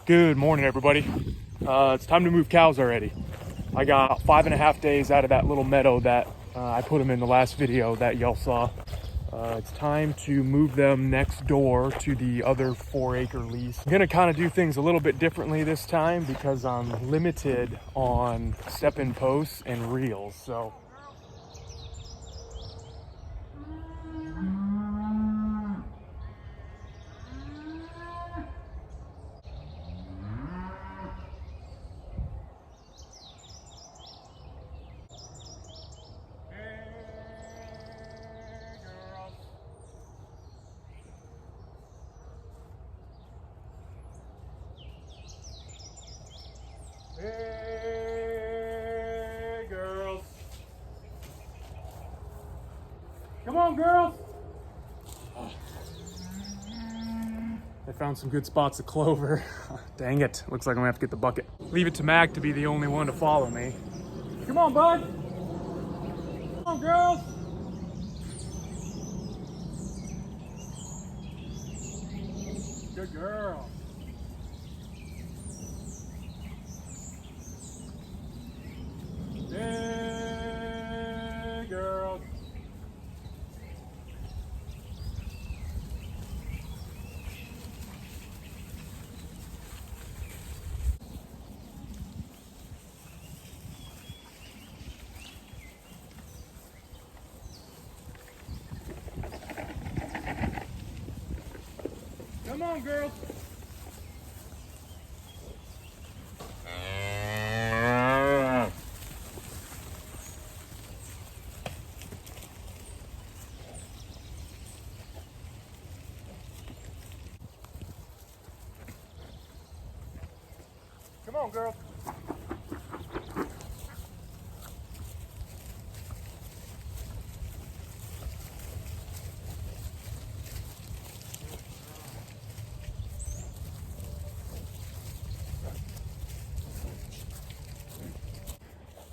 Good morning, everybody. It's time to move cows already. I got 5.5 days out of that little meadow that I put them in the last video that y'all saw. It's time to move them next door to the other 4-acre lease. I'm gonna kind of do things a little bit differently this time because I'm limited on step-in posts and reels. So hey, girls. Come on, girls. I found some good spots of clover. Dang it. Looks like I'm gonna have to get the bucket. Leave it to Mac to be the only one to follow me. Come on, bud. Come on, girls. Good girl. Hey, girls. Come on, girls. Come on, girls.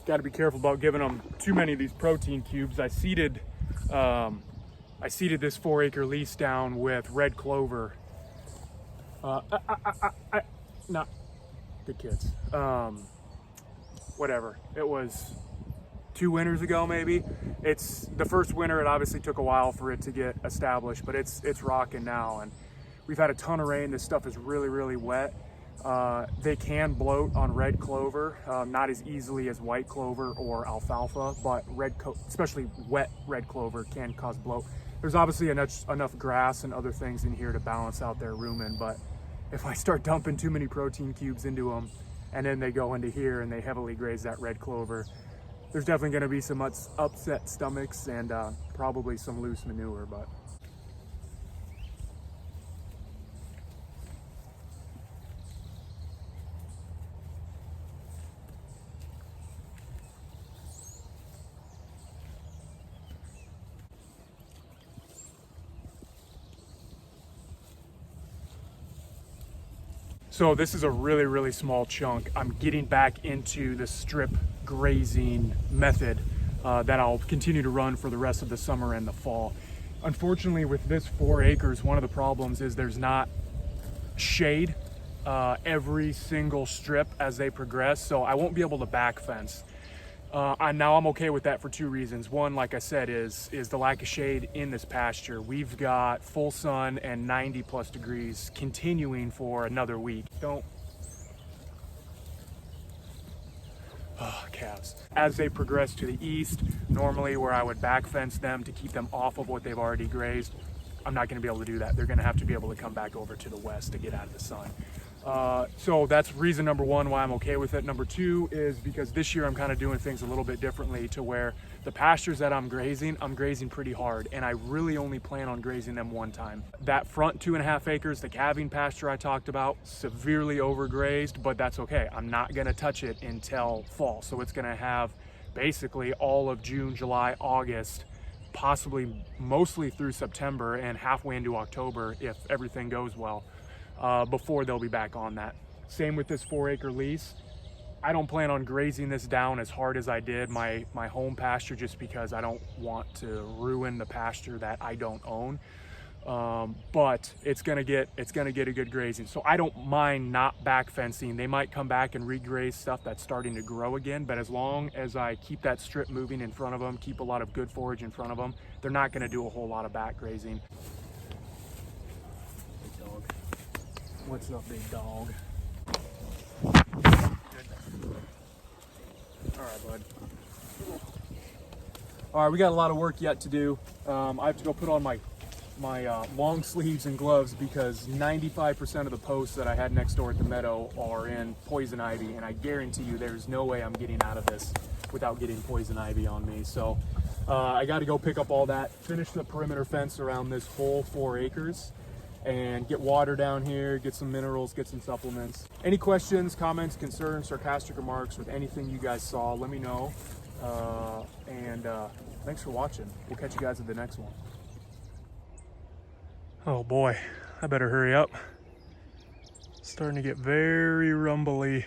Got to be careful about giving them too many of these protein cubes. I seeded this 4-acre lease down with red clover. Not good kids. Whatever. It was 2 winters ago, maybe. It's the first winter. It obviously took a while for it to get established, but it's rocking now. And we've had a ton of rain. This stuff is really, really wet. They can bloat on red clover, not as easily as white clover or alfalfa, but especially wet red clover can cause bloat. There's obviously enough grass and other things in here to balance out their rumen, but if I start dumping too many protein cubes into them and then they go into here and they heavily graze that red clover, there's definitely going to be some upset stomachs and probably some loose manure. But so this is a really, really small chunk. I'm getting back into the strip grazing method that I'll continue to run for the rest of the summer and the fall. Unfortunately, with this 4 acres, one of the problems is there's not shade every single strip as they progress, so I won't be able to back fence. Now I'm okay with that for 2 reasons. One, like I said, is the lack of shade in this pasture. We've got full sun and 90+ degrees continuing for another week. Calves. As they progress to the east, normally where I would back fence them to keep them off of what they've already grazed, I'm not going to be able to do that. They're going to have to be able to come back over to the west to get out of the sun. So that's reason number 1 why I'm okay with it. Number 2 is because this year I'm kind of doing things a little bit differently to where the pastures that I'm grazing pretty hard, and I really only plan on grazing them 1 time. That front 2.5 acres, the calving pasture I talked about, severely overgrazed, but that's okay. I'm not going to touch it until fall. So it's going to have basically all of June, July, August, possibly mostly through September and halfway into October if everything goes well, before they'll be back on that. Same with this 4-acre lease. I don't plan on grazing this down as hard as I did my home pasture, just because I don't want to ruin the pasture that I don't own. but it's gonna get a good grazing. So I don't mind not back fencing. They might come back and regraze stuff that's starting to grow again, but as long as I keep that strip moving in front of them, keep a lot of good forage in front of them, they're not gonna do a whole lot of back grazing. Big dog. What's up, big dog? All right, bud. All right, we got a lot of work yet to do. I have to go put on my long sleeves and gloves because 95% of the posts that I had next door at the meadow are in poison ivy, and I guarantee you there's no way I'm getting out of this without getting poison ivy on me. So I got to go pick up all that, finish the perimeter fence around this whole 4 acres, and get water down here, get some minerals, get some supplements. Any questions, comments, concerns, sarcastic remarks with anything you guys saw, let me know. And thanks for watching. We'll catch you guys at the next one. Oh boy, I better hurry up. It's starting to get very rumbly.